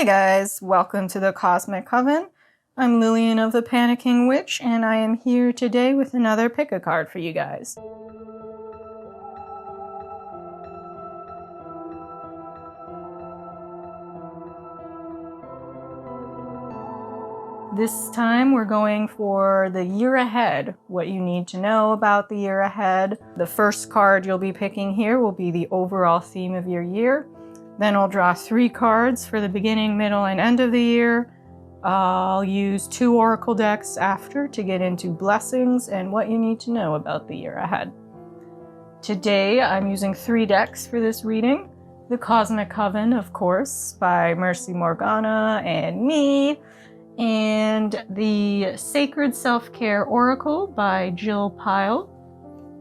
Hi guys, welcome to the Cosmic Coven. I'm Lillian of the Panicking Witch, and I am here today with another pick-a-card for you guys. This time we're going for the year ahead, what you need to know about the year ahead. The first card you'll be picking here will be the overall theme of your year. Then I'll draw 3 cards for the beginning, middle, and end of the year. I'll use 2 oracle decks after to get into blessings and what you need to know about the year ahead. Today I'm using 3 decks for this reading. The Cosmic Coven, of course, by Mercy Morgana and me, and the Sacred Self-Care Oracle by Jill Pyle,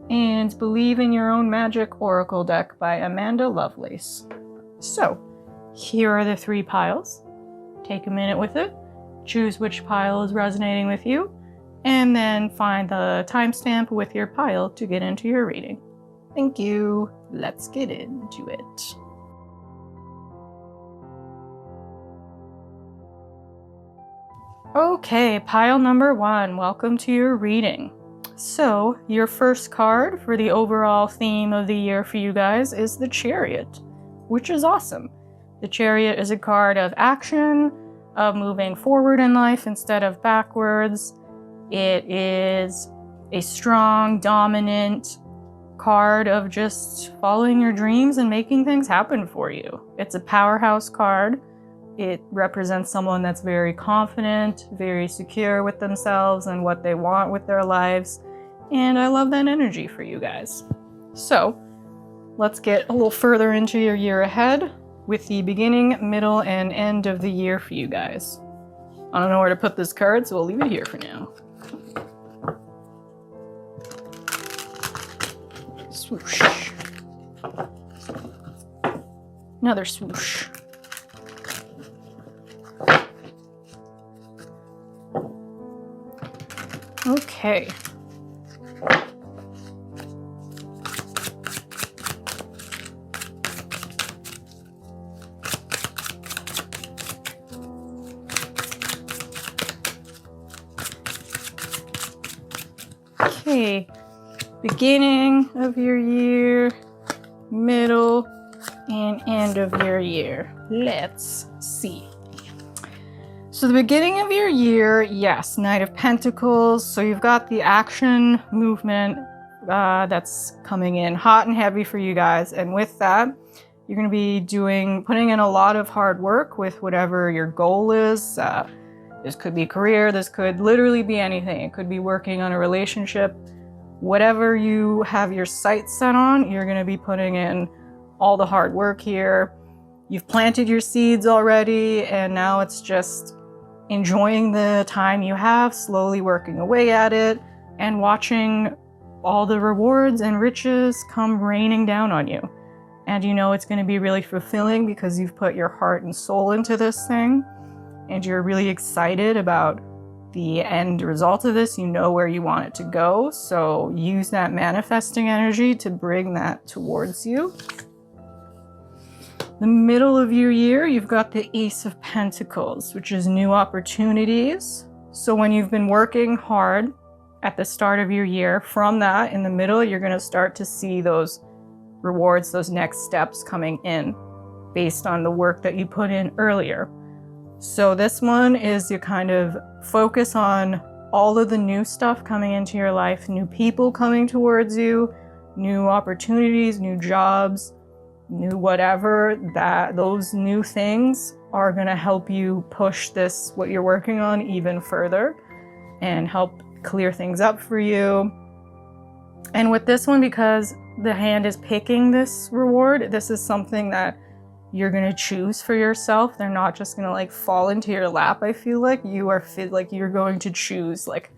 and Believe in Your Own Magic Oracle deck by Amanda Lovelace. So, here are the 3 piles. Take a minute with it, choose which pile is resonating with you, and then find the timestamp with your pile to get into your reading. Thank you. Let's get into it. Okay, pile number 1, welcome to your reading. So, your first card for the overall theme of the year for you guys is the Chariot, which is awesome. The Chariot is a card of action, of moving forward in life instead of backwards. It is a strong, dominant card of just following your dreams and making things happen for you. It's a powerhouse card. It represents someone that's very confident, very secure with themselves and what they want with their lives. And I love that energy for you guys. So, let's get a little further into your year ahead with the beginning, middle, and end of the year for you guys. I don't know where to put this card, so we'll leave it here for now. Swoosh. Another swoosh. Okay. Okay, beginning of your year, middle, and end of your year. Let's see. So the beginning of your year, yes, Knight of Pentacles. So you've got the action movement that's coming in hot and heavy for you guys. And with that, you're going to be putting in a lot of hard work with whatever your goal is. This could be career, this could literally be anything. It could be working on a relationship. Whatever you have your sights set on, you're going to be putting in all the hard work here. You've planted your seeds already, and now it's just enjoying the time you have, slowly working away at it, and watching all the rewards and riches come raining down on you. And you know it's going to be really fulfilling because you've put your heart and soul into this thing. And you're really excited about the end result of this. You know where you want it to go, so use that manifesting energy to bring that towards you. The middle of your year, you've got the Ace of Pentacles, which is new opportunities. So when you've been working hard at the start of your year, from that, in the middle, you're going to start to see those rewards, those next steps coming in based on the work that you put in earlier. So this one is your kind of focus on all of the new stuff coming into your life, new people coming towards you, new opportunities, new jobs, new whatever, that those new things are going to help you push this, what you're working on, even further and help clear things up for you. And with this one, because the hand is picking this reward, this is something that you're going to choose for yourself. They're not just going to like fall into your lap. I feel like you're going to choose like,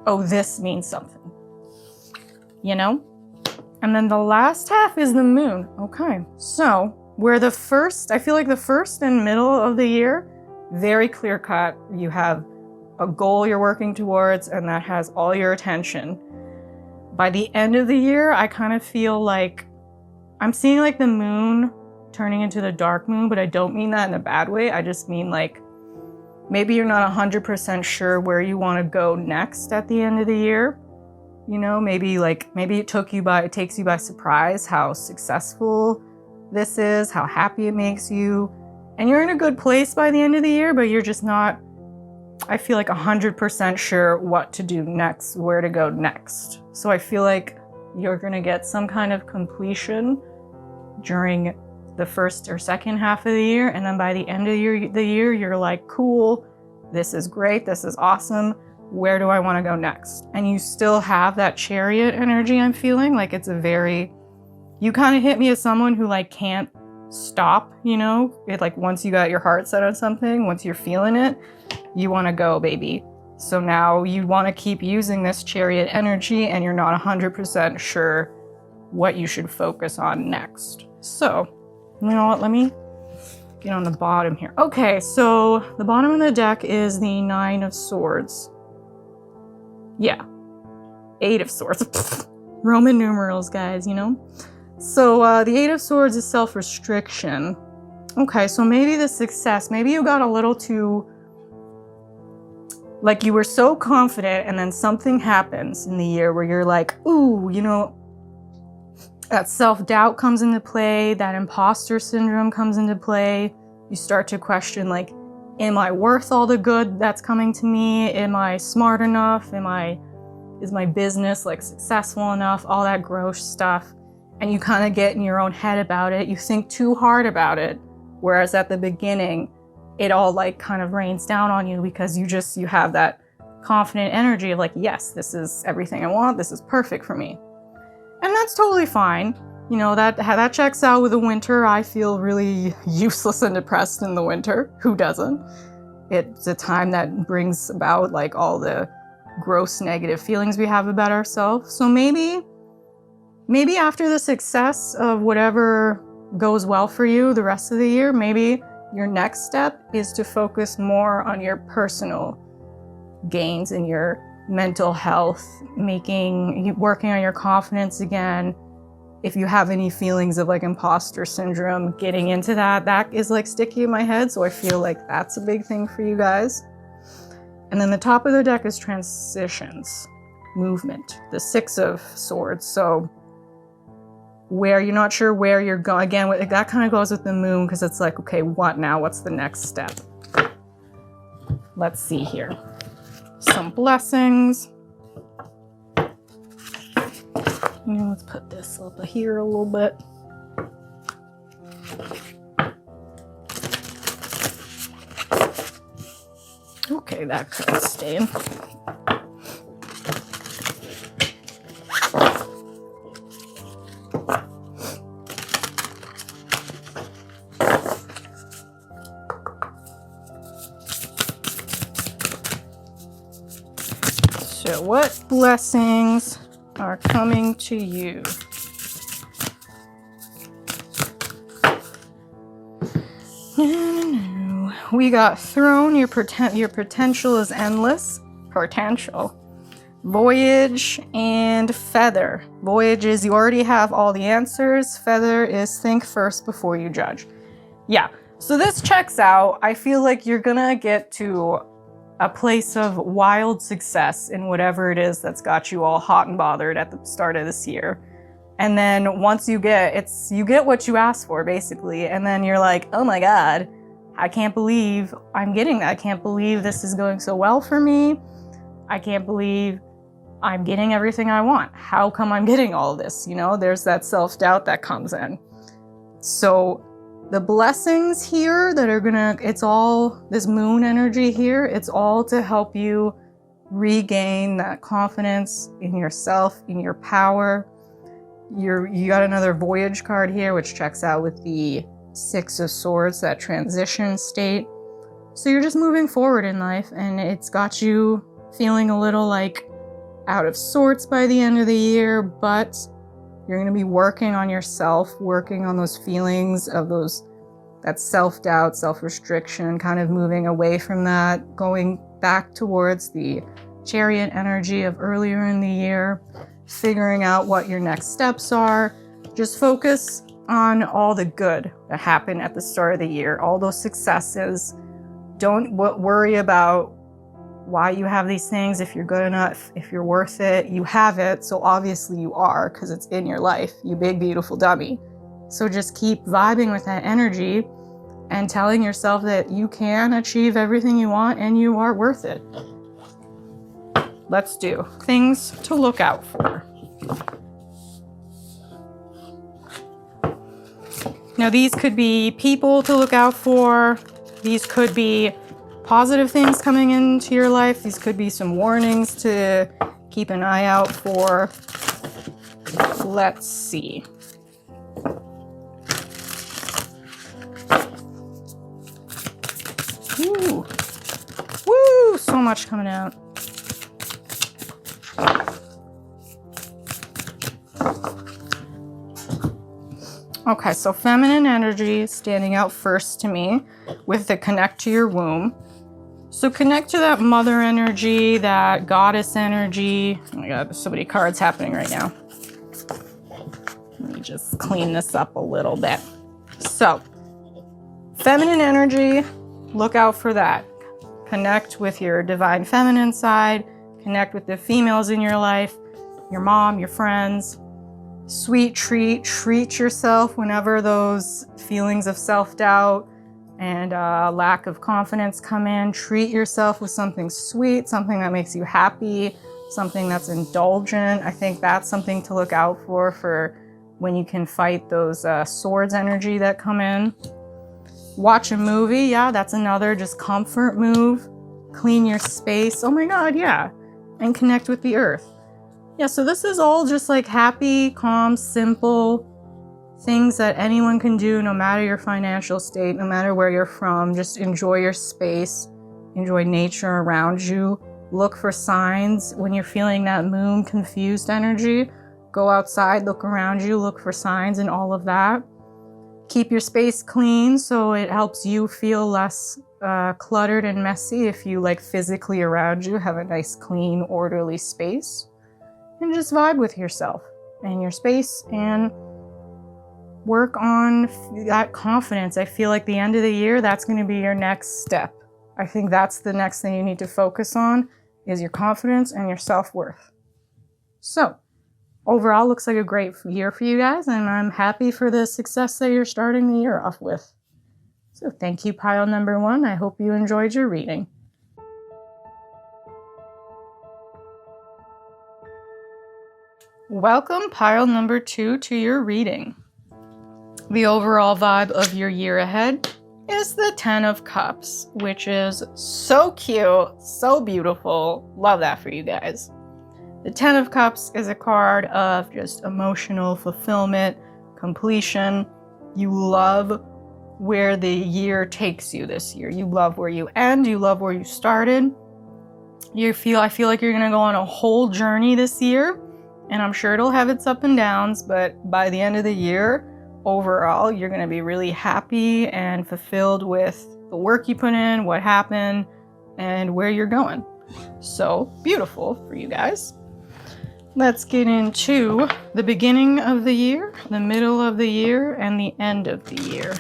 oh, this means something, you know? And then the last half is the moon. Okay. So where I feel like the first and middle of the year, very clear cut. You have a goal you're working towards and that has all your attention. By the end of the year, I kind of feel like I'm seeing like the moon turning into the dark moon, but I don't mean that in a bad way. I just mean like, maybe you're not 100% sure where you want to go next at the end of the year. You know, maybe it takes you by surprise how successful this is, how happy it makes you. And you're in a good place by the end of the year, but you're just not, I feel like 100% sure what to do next, where to go next. So I feel like you're gonna get some kind of completion during the first or second half of the year. And then by the end of the year, you're like, cool, this is great, this is awesome. Where do I want to go next? And you still have that Chariot energy. I'm feeling like it's you kind of hit me as someone who like can't stop, you know, it like once you got your heart set on something, once you're feeling it, you want to go, baby. So now you want to keep using this Chariot energy and you're not 100% sure what you should focus on next. So, you know what, let me get on the bottom here. Okay, so the bottom of the deck is the 9 of Swords. Yeah, 8 of Swords. Roman numerals, guys, you know? So the 8 of Swords is self-restriction. Okay, so maybe the success, maybe you got a little too, like you were so confident and then something happens in the year where you're like, ooh, you know, that self-doubt comes into play, that imposter syndrome comes into play. You start to question like, am I worth all the good that's coming to me? Am I smart enough? Is my business like successful enough? All that gross stuff. And you kind of get in your own head about it. You think too hard about it. Whereas at the beginning, it all like kind of rains down on you because you have that confident energy of like, yes, this is everything I want. This is perfect for me. And that's totally fine. You know, that checks out with the winter. I feel really useless and depressed in the winter. Who doesn't? It's a time that brings about like all the gross negative feelings we have about ourselves. So maybe after the success of whatever goes well for you the rest of the year, maybe your next step is to focus more on your personal gains and your mental health, working on your confidence again. If you have any feelings of like imposter syndrome, getting into that is like sticky in my head. So I feel like that's a big thing for you guys. And then the top of the deck is transitions, movement, the 6 of Swords. So where you're not sure where you're going, again, that kind of goes with the moon because it's like, okay, what now? What's the next step? Let's see here. Some blessings. Let's put this up here a little bit. Okay, that could stay in. So what blessings are coming to you? We got Throne, your potential is endless. Potential. Voyage and Feather. Voyage is you already have all the answers. Feather is think first before you judge. Yeah, so this checks out. I feel like you're gonna get to a place of wild success in whatever it is that's got you all hot and bothered at the start of this year. And then once you get what you asked for, basically. And then you're like, oh my God, I can't believe I'm getting that. I can't believe this is going so well for me. I can't believe I'm getting everything I want. How come I'm getting all of this? You know, there's that self-doubt that comes in. So the blessings here that are it's all this moon energy here, it's all to help you regain that confidence in yourself, in your power. You got another Voyage card here, which checks out with the 6 of Swords, that transition state. So you're just moving forward in life, and it's got you feeling a little like out of sorts by the end of the year, but you're going to be working on yourself, working on those feelings of that self-doubt, self-restriction, kind of moving away from that, going back towards the Chariot energy of earlier in the year, figuring out what your next steps are. Just focus on all the good that happened at the start of the year, all those successes. Don't worry about why you have these things, if you're good enough, if you're worth it. You have it, so obviously you are, because it's in your life, you big, beautiful dummy. So just keep vibing with that energy and telling yourself that you can achieve everything you want and you are worth it. Let's do things to look out for. Now, these could be people to look out for. These could be positive things coming into your life. These could be some warnings to keep an eye out for. Let's see. Ooh. Woo! So much coming out. Okay, so feminine energy is standing out first to me with the connect to your womb. So connect to that mother energy, that goddess energy. Oh my God, there's so many cards happening right now. Let me just clean this up a little bit. So, feminine energy, look out for that. Connect with your divine feminine side. Connect with the females in your life, your mom, your friends. Sweet treat yourself whenever those feelings of self-doubt and lack of confidence come in. Treat yourself with something sweet, something that makes you happy, something that's indulgent. I think that's something to look out for when you can fight those swords energy that come in. Watch a movie, yeah, that's another just comfort move. Clean your space, oh my God, yeah. And connect with the earth. Yeah, so this is all just like happy, calm, simple things that anyone can do no matter your financial state, no matter where you're from. Just enjoy your space, enjoy nature around you. Look for signs when you're feeling that moon confused energy. Go outside, look around you, look for signs and all of that. Keep your space clean so it helps you feel less cluttered and messy if you like physically around you have a nice, clean, orderly space. And just vibe with yourself and your space and work on that confidence. I feel like the end of the year, that's going to be your next step. I think that's the next thing you need to focus on is your confidence and your self-worth. So overall, looks like a great year for you guys, and I'm happy for the success that you're starting the year off with. So thank you, pile number 1. I hope you enjoyed your reading. Welcome, pile number 2, to your reading. The overall vibe of your year ahead is the 10 of Cups, which is so cute, so beautiful. Love that for you guys. The 10 of Cups is a card of just emotional fulfillment, completion. You love where the year takes you this year. You love where you end. You love where you started. I feel like you're going to go on a whole journey this year. And I'm sure it'll have its ups and downs, but by the end of the year, overall, you're going to be really happy and fulfilled with the work you put in, what happened, and where you're going. So beautiful for you guys. Let's get into the beginning of the year, the middle of the year, and the end of the year.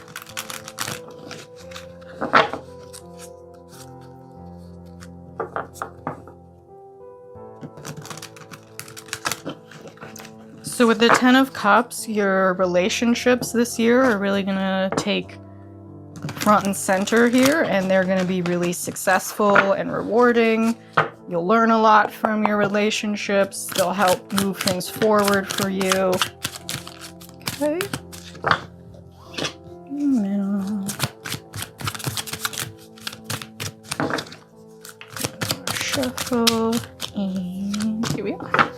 So with the 10 of Cups, your relationships this year are really going to take front and center here, and they're going to be really successful and rewarding. You'll learn a lot from your relationships. They'll help move things forward for you. Okay. Middle. Shuffle. And here we are.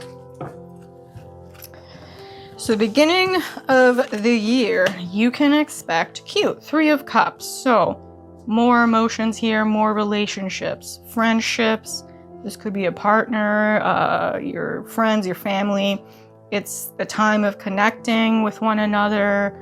So beginning of the year, you can expect cute 3 of Cups. So more emotions here, more relationships, friendships. This could be a partner, your friends, your family. It's a time of connecting with one another,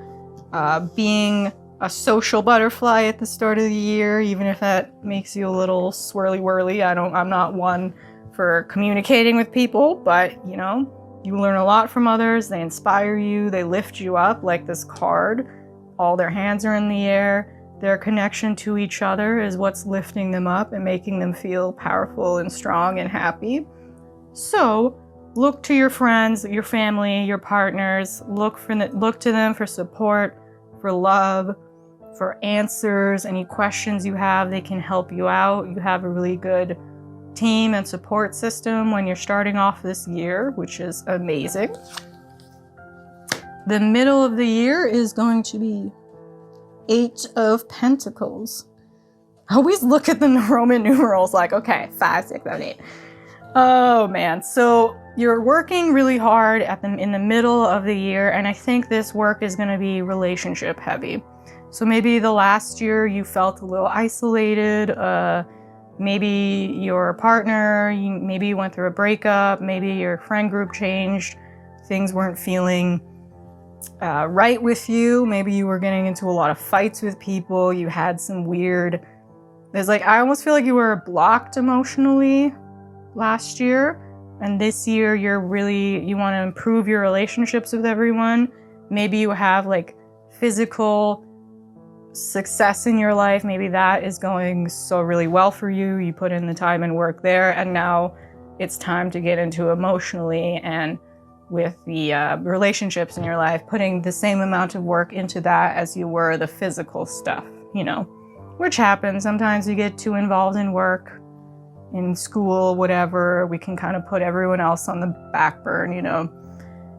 being a social butterfly at the start of the year, even if that makes you a little swirly-whirly. I'm not one for communicating with people, but you know, You learn a lot from others. They inspire you. They lift you up like this card. All their hands are in the air. Their connection to each other is what's lifting them up and making them feel powerful and strong and happy. So look to your friends, your family, your partners. Look to them for support, for love, for answers. Any questions you have, they can help you out. You have a really good team and support system when you're starting off this year, which is amazing. The middle of the year is going to be 8 of Pentacles. I always look at the Roman numerals like, okay, 5, 6, 7, 8. Oh man, so you're working really hard in the middle of the year, and I think this work is going to be relationship heavy. So maybe the last year you felt a little isolated, maybe your partner, maybe you went through a breakup, maybe your friend group changed, things weren't feeling right with you, maybe you were getting into a lot of fights with people, you had some weird, I almost feel like you were blocked emotionally last year, and this year you want to improve your relationships with everyone. Maybe you have like physical success in your life, maybe that is going so really well for you, you put in the time and work there, and now it's time to get into emotionally and with the relationships in your life, putting the same amount of work into that as you were the physical stuff, which happens. Sometimes you get too involved in work, in school, whatever. We can kind of put everyone else on the back burn,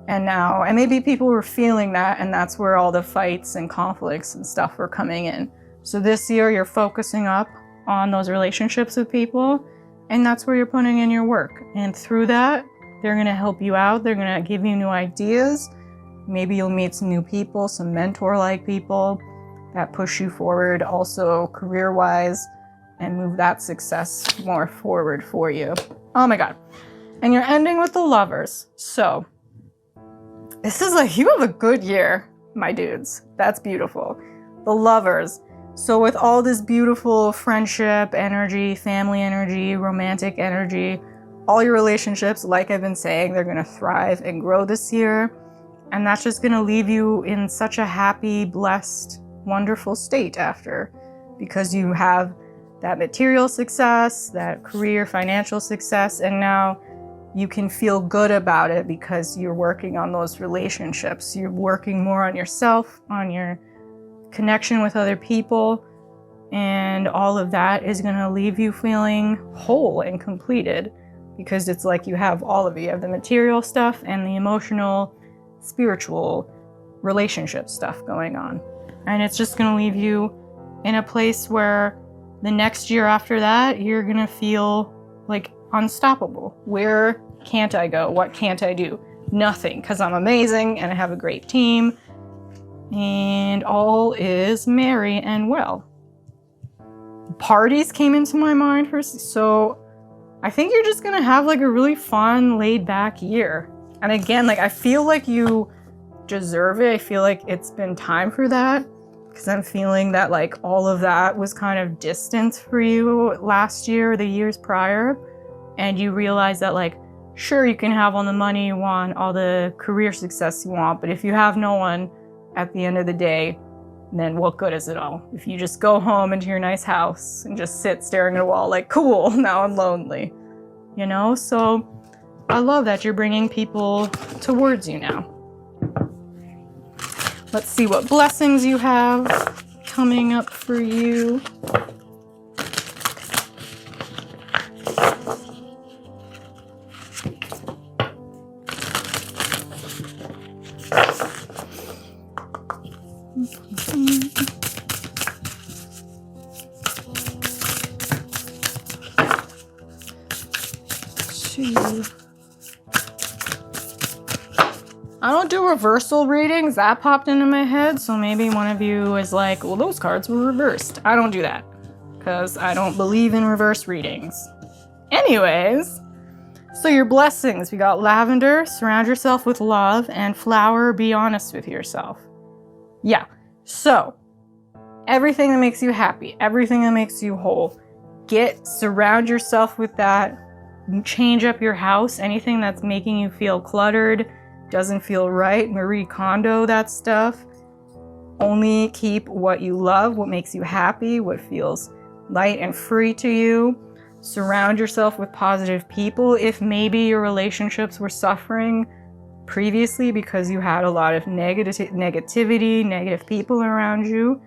and maybe people were feeling that, and that's where all the fights and conflicts and stuff were coming in. So this year you're focusing up on those relationships with people, and that's where you're putting in your work. And through that, they're going to help you out. They're going to give you new ideas. Maybe you'll meet some new people, some mentor-like people that push you forward also career-wise and move that success more forward for you. Oh my God. And you're ending with the Lovers. So this is you have a good year, my dudes. That's beautiful. The Lovers. So with all this beautiful friendship energy, family energy, romantic energy, all your relationships, like I've been saying, they're going to thrive and grow this year. And that's just going to leave you in such a happy, blessed, wonderful state after, because you have that material success, that career, financial success, and now you can feel good about it because you're working on those relationships. You're working more on yourself, on your connection with other people, and all of that is going to leave you feeling whole and completed, because it's like you have all of it. You have the material stuff and the emotional, spiritual, relationship stuff going on. And it's just going to leave you in a place where the next year after that, you're going to feel like unstoppable. Where can't I go? What can't I do? Nothing, because I'm amazing and I have a great team and all is merry and well. Parties came into my mind first. So I think you're just going to have a really fun, laid back year. And again, I feel like you deserve it. I feel like it's been time for that, because I'm feeling that all of that was kind of distant for you last year, the years prior. And you realize that sure, you can have all the money you want, all the career success you want, but if you have no one at the end of the day, then what good is it all? If you just go home into your nice house and just sit staring at a wall cool, now I'm lonely, So I love that you're bringing people towards you now. Let's see what blessings you have coming up for you. I don't do reversal readings. That popped into my head, so maybe one of you is well, those cards were reversed. I don't do that because I don't believe in reverse readings. Anyways, so your blessings, we got lavender, surround yourself with love, and flower, be honest with yourself. Yeah, so everything that makes you happy, everything that makes you whole, surround yourself with that. change up your house. Anything that's making you feel cluttered, doesn't feel right, Marie Kondo that stuff. Only keep what you love, what makes you happy, what feels light and free to you. Surround yourself with positive people. If maybe your relationships were suffering previously because you had a lot of negativity, negative people around you,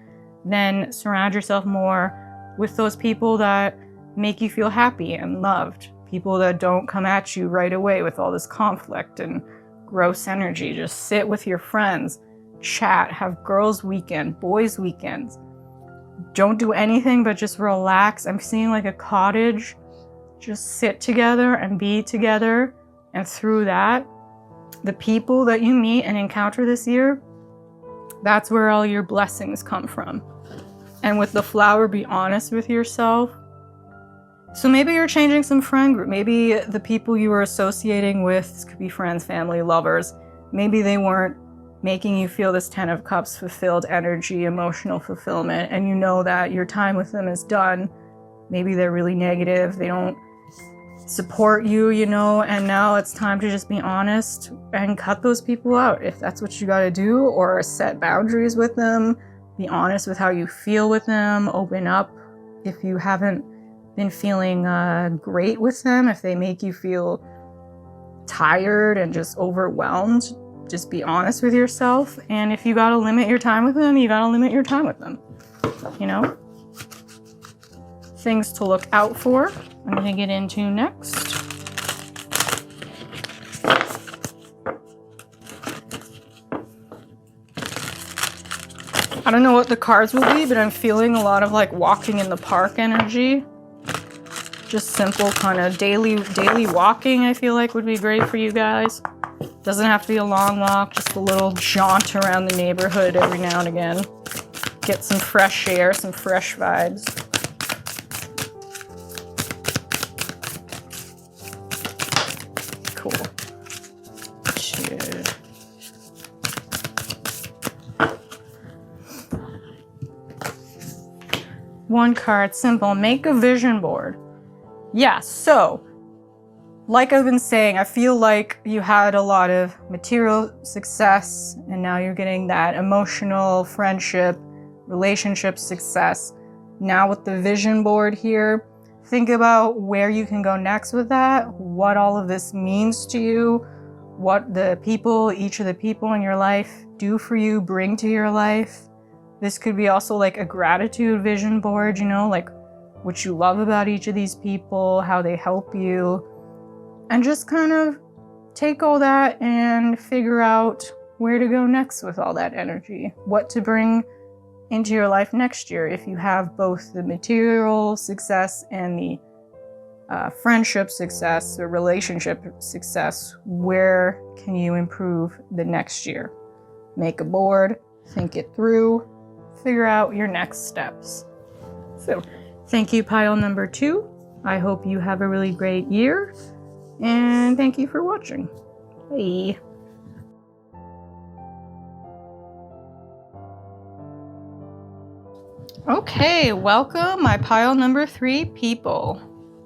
then surround yourself more with those people that make you feel happy and loved. People that don't come at you right away with all this conflict and gross energy. Just sit with your friends, chat, have girls' weekend, boys' weekends. Don't do anything but just relax. I'm seeing like a cottage. Just sit together and be together. And through that, the people that you meet and encounter this year, that's where all your blessings come from. And with the flower, be honest with yourself. So maybe you're changing some friend group. Maybe the people you were associating with, this could be friends, family, lovers, maybe they weren't making you feel this 10 of Cups fulfilled energy, emotional fulfillment, and you know that your time with them is done. Maybe they're really negative, they don't support you, you know, and now it's time to just be honest and cut those people out if that's what you gotta do, or set boundaries with them. Be honest with how you feel with them, open up if you haven't been feeling great with them, if they make you feel tired and just overwhelmed. Just be honest with yourself, and if you gotta limit your time with them, you gotta limit your time with them, you know? Things to look out for, I'm gonna get into next. I don't know what the cards will be, but I'm feeling a lot of like walking in the park energy. Just simple kind of daily walking, I feel like would be great for you guys. Doesn't have to be a long walk, just a little jaunt around the neighborhood every now and again. Get some fresh air, some fresh vibes. Cool. Cheers. One card, simple, make a vision board. Yeah, so like I've been saying, I feel like you had a lot of material success and now you're getting that emotional, friendship, relationship success. Now with the vision board here, think about where you can go next with that, what all of this means to you, what the people, each of the people in your life do for you, bring to your life. This could be also like a gratitude vision board, you know, like what you love about each of these people, how they help you. And just kind of take all that and figure out where to go next with all that energy. What to bring into your life next year. If you have both the material success and the friendship success or relationship success, where can you improve the next year? Make a board, think it through, figure out your next steps. So thank you, pile number 2. I hope you have a really great year. And thank you for watching. Bye. Okay, welcome my pile number 3 people.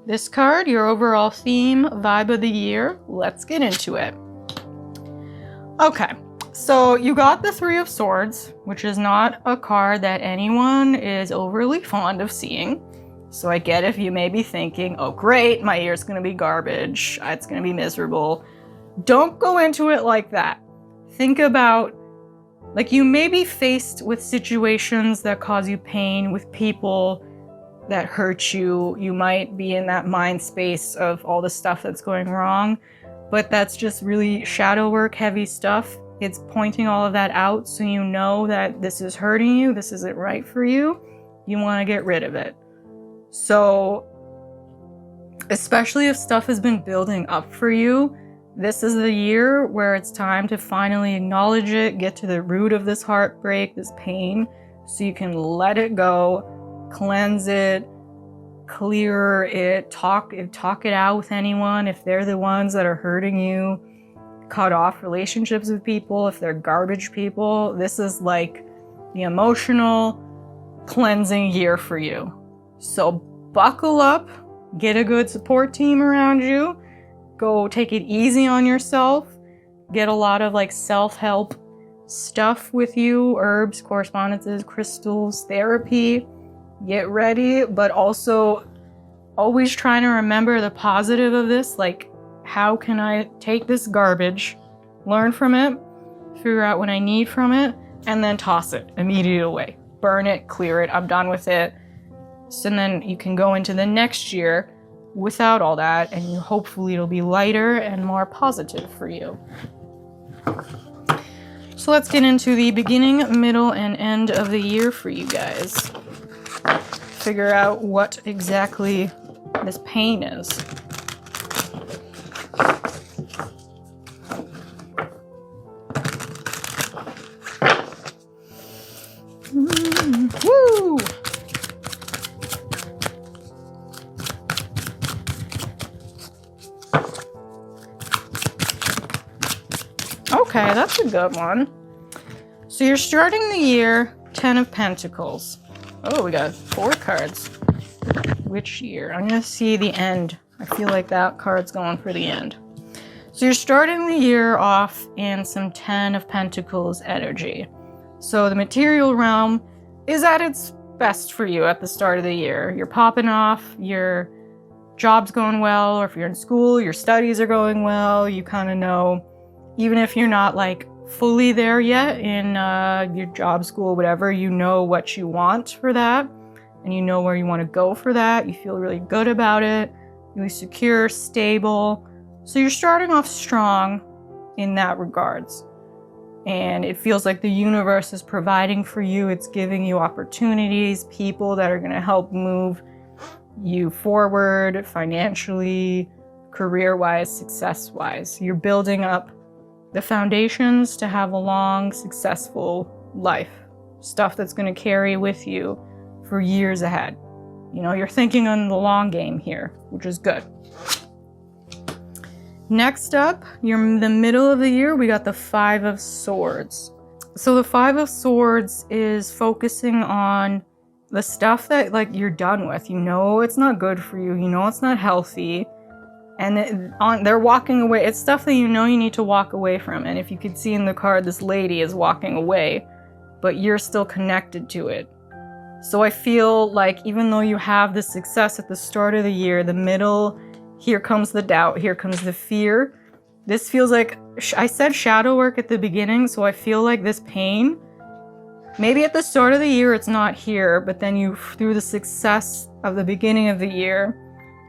This card, your overall theme, vibe of the year. Let's get into it. Okay, so you got the 3 of Swords, which is not a card that anyone is overly fond of seeing. So I get if you may be thinking, oh great, my year's gonna be garbage, it's gonna be miserable. Don't go into it like that. Think about, like, you may be faced with situations that cause you pain, with people that hurt you. You might be in that mind space of all the stuff that's going wrong, but that's just really shadow work, heavy stuff. It's pointing all of that out so you know that this is hurting you, this isn't right for you. You wanna get rid of it. So, especially if stuff has been building up for you, this is the year where it's time to finally acknowledge it, get to the root of this heartbreak, this pain, so you can let it go, cleanse it, clear it, talk it out with anyone if they're the ones that are hurting you, cut off relationships with people if they're garbage people. This is like the emotional cleansing year for you. So buckle up, get a good support team around you. Go take it easy on yourself. Get a lot of like self-help stuff with you, herbs, correspondences, crystals, therapy. Get ready, but also always trying to remember the positive of this. Like, how can I take this garbage, learn from it, figure out what I need from it, and then toss it immediately away. Burn it, clear it, I'm done with it. So then you can go into the next year without all that, and hopefully it'll be lighter and more positive for you. So let's get into the beginning, middle, and end of the year for you guys. Figure out what exactly this pain is. Woo! Okay, that's a good one. So you're starting the year, 10 of Pentacles. Oh, we got 4 cards. Which year? I'm going to see the end. I feel like that card's going for the end. So you're starting the year off in some 10 of Pentacles energy. So the material realm is at its best for you at the start of the year. You're popping off, your job's going well, or if you're in school, your studies are going well. You kind of know, even if you're not like fully there yet in your job, school, whatever, you know what you want for that, and you know where you want to go for that. You feel really good about it, really secure, stable. So you're starting off strong in that regards. And it feels like the universe is providing for you. It's giving you opportunities, people that are going to help move you forward financially, career-wise, success-wise. You're building up the foundations to have a long, successful life. Stuff that's going to carry with you for years ahead. You know, you're thinking on the long game here, which is good. Next up, you're in the middle of the year, we got the 5 of Swords. So the 5 of Swords is focusing on the stuff that like you're done with. You know it's not good for you. You know it's not healthy. And they're walking away. It's stuff that you know you need to walk away from. And if you could see in the card, this lady is walking away, but you're still connected to it. So I feel like even though you have the success at the start of the year, the middle, here comes the doubt, here comes the fear. This feels like, I said shadow work at the beginning, so I feel like this pain, maybe at the start of the year it's not here, but then you, through the success of the beginning of the year,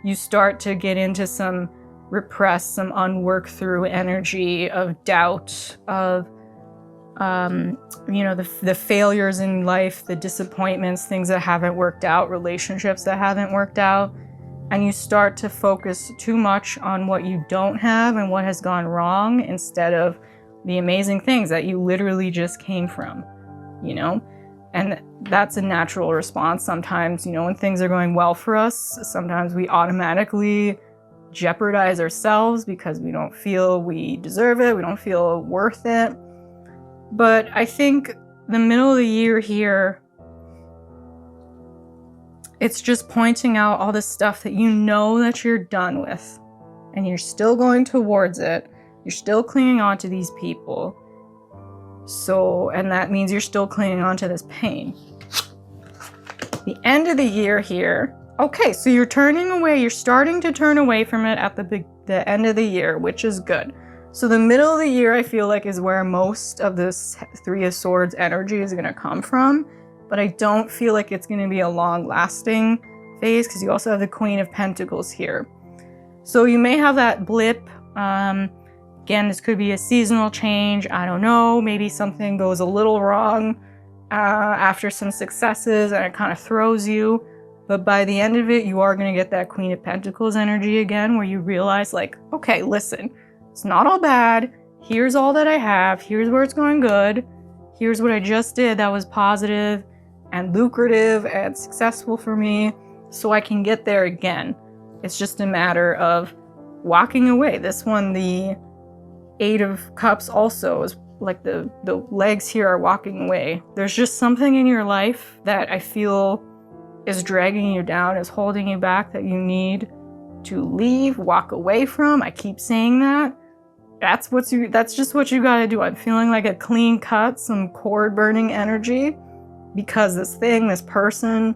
you start to get into some repressed, some unworked through energy of doubt, of you know, the failures in life, the disappointments, things that haven't worked out, relationships that haven't worked out. And you start to focus too much on what you don't have and what has gone wrong instead of the amazing things that you literally just came from, you know? And that's a natural response sometimes, you know, when things are going well for us, sometimes we automatically jeopardize ourselves because we don't feel we deserve it, we don't feel worth it. But I think the middle of the year here, it's just pointing out all the stuff that you know that you're done with, and you're still going towards it. You're still clinging on to these people. So, and that means you're still clinging on to this pain. The end of the year here. Okay, so you're turning away. You're starting to turn away from it at the end of the year, which is good. So the middle of the year, I feel like, is where most of this 3 of Swords energy is going to come from. But I don't feel like it's going to be a long-lasting phase because you also have the Queen of Pentacles here. So you may have that blip. Again, this could be a seasonal change. I don't know. Maybe something goes a little wrong after some successes and it kind of throws you. But by the end of it, you are going to get that Queen of Pentacles energy again where you realize, like, okay, listen, it's not all bad. Here's all that I have. Here's where it's going good. Here's what I just did that was positive and lucrative and successful for me, so I can get there again. It's just a matter of walking away. This one, the 8 of Cups also is like the legs here are walking away. There's just something in your life that I feel is dragging you down, is holding you back, that you need to leave, walk away from. I keep saying that. That's just what you gotta do. I'm feeling like a clean cut, some cord burning energy, because this person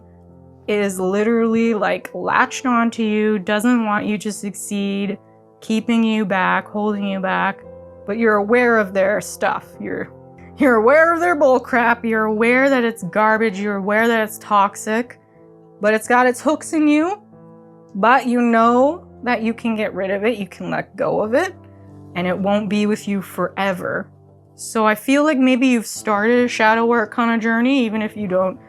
is literally like latched onto you, doesn't want you to succeed, keeping you back, holding you back, but you're aware of their stuff. You're aware of their bull crap. You're aware that it's garbage. You're aware that it's toxic, but it's got its hooks in you, but you know that you can get rid of it. You can let go of it, and it won't be with you forever. So I feel like maybe you've started a shadow work kind of journey, even if you don't,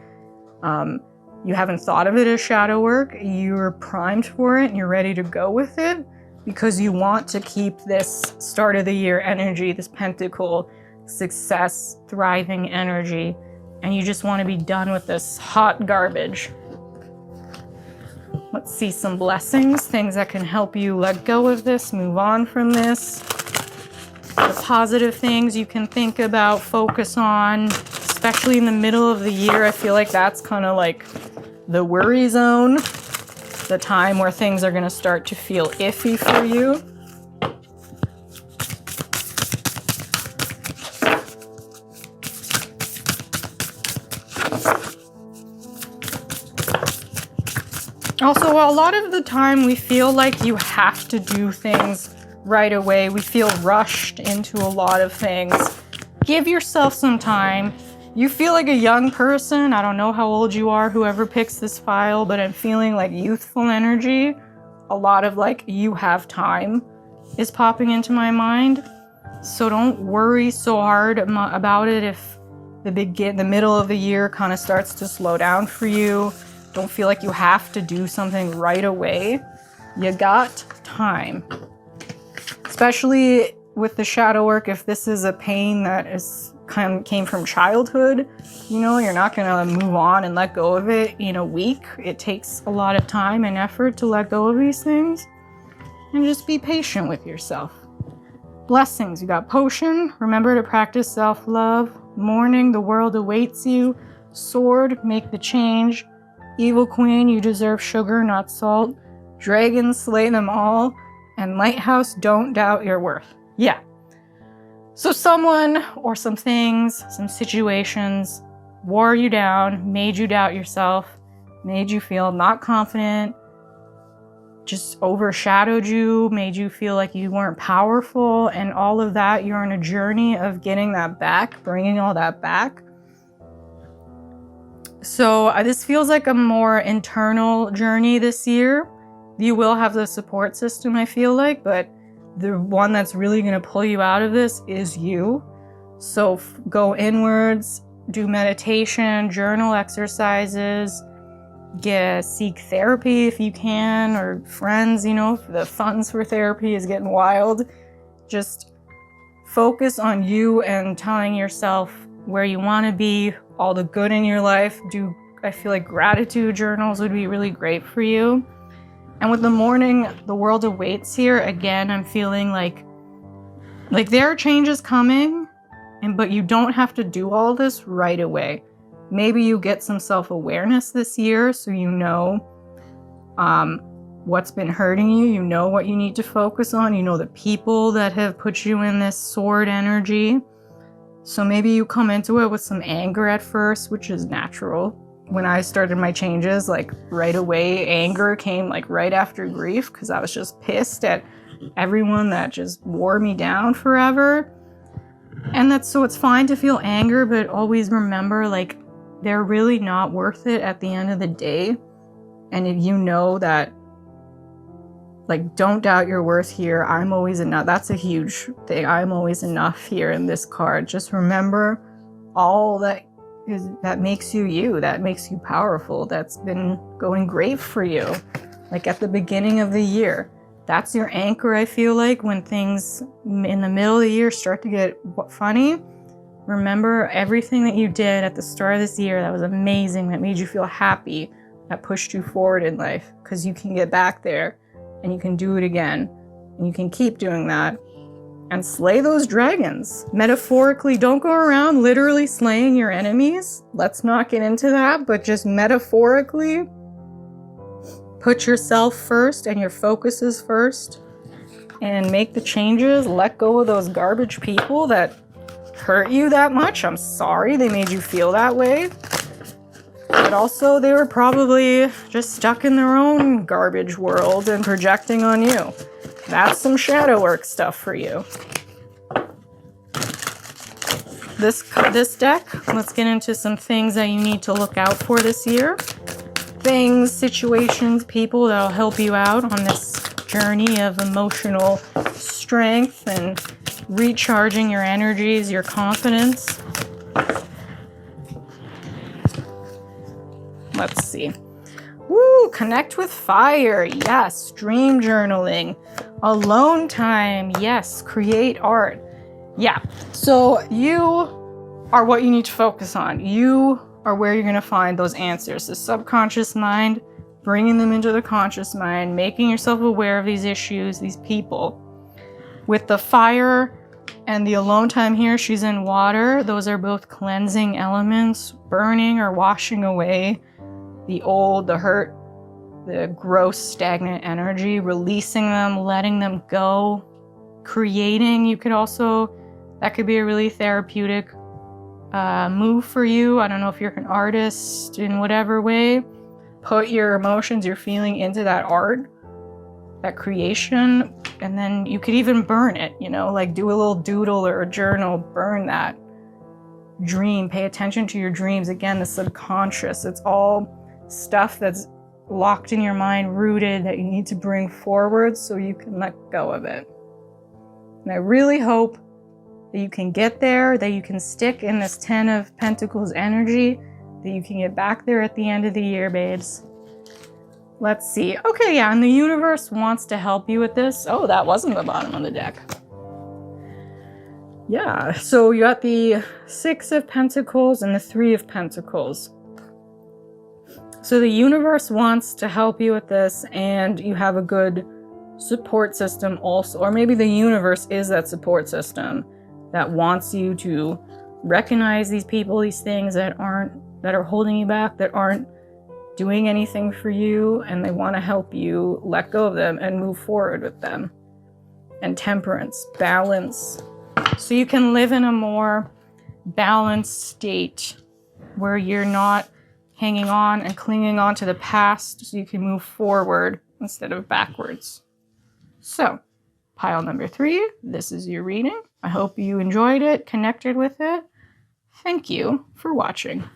you haven't thought of it as shadow work. You're primed for it and you're ready to go with it because you want to keep this start of the year energy, this pentacle, success, thriving energy, and you just want to be done with this hot garbage. Let's see some blessings, things that can help you let go of this, move on from this. The positive things you can think about, focus on, especially in the middle of the year. I feel like that's kind of like the worry zone, the time where things are going to start to feel iffy for you. Also, a lot of the time we feel like you have to do things right away. We feel rushed into a lot of things. Give yourself some time. You feel like a young person. I don't know how old you are, whoever picks this file, but I'm feeling like youthful energy. A lot of like, you have time is popping into my mind. So don't worry so hard about it if the middle of the year kind of starts to slow down for you. Don't feel like you have to do something right away. You got time. Especially with the shadow work, if this is a pain that came from childhood, you know, you're not gonna move on and let go of it in a week. It takes a lot of time and effort to let go of these things. And just be patient with yourself. Blessings, you got potion. Remember to practice self-love. Mourning, the world awaits you. Sword, make the change. Evil queen, you deserve sugar, not salt. Dragons, slay them all. And lighthouse, don't doubt your worth. Yeah. So someone or some things, some situations wore you down, made you doubt yourself, made you feel not confident, just overshadowed you, made you feel like you weren't powerful, and all of that. You're on a journey of getting that back, bringing all that back. So this feels like a more internal journey this year. You will have the support system, I feel like, but the one that's really going to pull you out of this is you. So go inwards, do meditation, journal exercises, seek therapy if you can, or friends, you know, the funds for therapy is getting wild. Just focus on you and telling yourself where you want to be, all the good in your life. I feel like gratitude journals would be really great for you. And with the morning, the world awaits here. Again, I'm feeling like there are changes coming, but you don't have to do all this right away. Maybe you get some self-awareness this year, so you know what's been hurting you. You know what you need to focus on. You know the people that have put you in this sword energy. So maybe you come into it with some anger at first, which is natural. When I started my changes, like right away, anger came like right after grief, because I was just pissed at everyone that just wore me down forever. And so it's fine to feel anger, but always remember, like, they're really not worth it at the end of the day. And if you know that, like, don't doubt your worth here. I'm always enough. That's a huge thing. I'm always enough here in this card. Just remember all that makes you you, that makes you powerful, that's been going great for you. Like at the beginning of the year, that's your anchor. I feel like when things in the middle of the year start to get funny, remember everything that you did at the start of this year that was amazing, that made you feel happy, that pushed you forward in life, because you can get back there and you can do it again and you can keep doing that. and slay those dragons. Metaphorically, don't go around literally slaying your enemies. Let's not get into that, but just metaphorically, put yourself first and your focuses first and make the changes. Let go of those garbage people that hurt you that much. I'm sorry they made you feel that way. But also, they were probably just stuck in their own garbage world and projecting on you. That's some shadow work stuff for you. This deck, let's get into some things that you need to look out for this year. Things, situations, people that'll help you out on this journey of emotional strength and recharging your energies, your confidence. Let's see. Woo, connect with fire. Yes, dream journaling. Alone time. Yes, create art. Yeah, so you are what you need to focus on. You are where you're going to find those answers. The subconscious mind, bringing them into the conscious mind, making yourself aware of these issues, these people. With the fire and the alone time here, she's in water. Those are both cleansing elements, burning or washing away the old, the hurt, the gross, stagnant energy, releasing them, letting them go, creating. You could also, that could be a really therapeutic move for you. I don't know if you're an artist in whatever way. Put your emotions, your feeling into that art, that creation, and then you could even burn it, you know, like do a little doodle or a journal, burn that dream. Pay attention to your dreams. Again, the subconscious, it's all stuff that's locked in your mind, rooted, that you need to bring forward so you can let go of it. And I really hope that you can get there, that you can stick in this 10 of Pentacles energy, that you can get back there at the end of the year, babes. Let's see. Okay, yeah, and the universe wants to help you with this. Oh, that wasn't the bottom of the deck. Yeah, so you got the 6 of Pentacles and the 3 of Pentacles. So the universe wants to help you with this, and you have a good support system also. Or maybe the universe is that support system that wants you to recognize these people, these things that are holding you back, that aren't doing anything for you, and they want to help you let go of them and move forward with them. And temperance, balance. So you can live in a more balanced state where you're not hanging on and clinging on to the past, so you can move forward instead of backwards. So, pile number 3, this is your reading. I hope you enjoyed it, connected with it. Thank you for watching.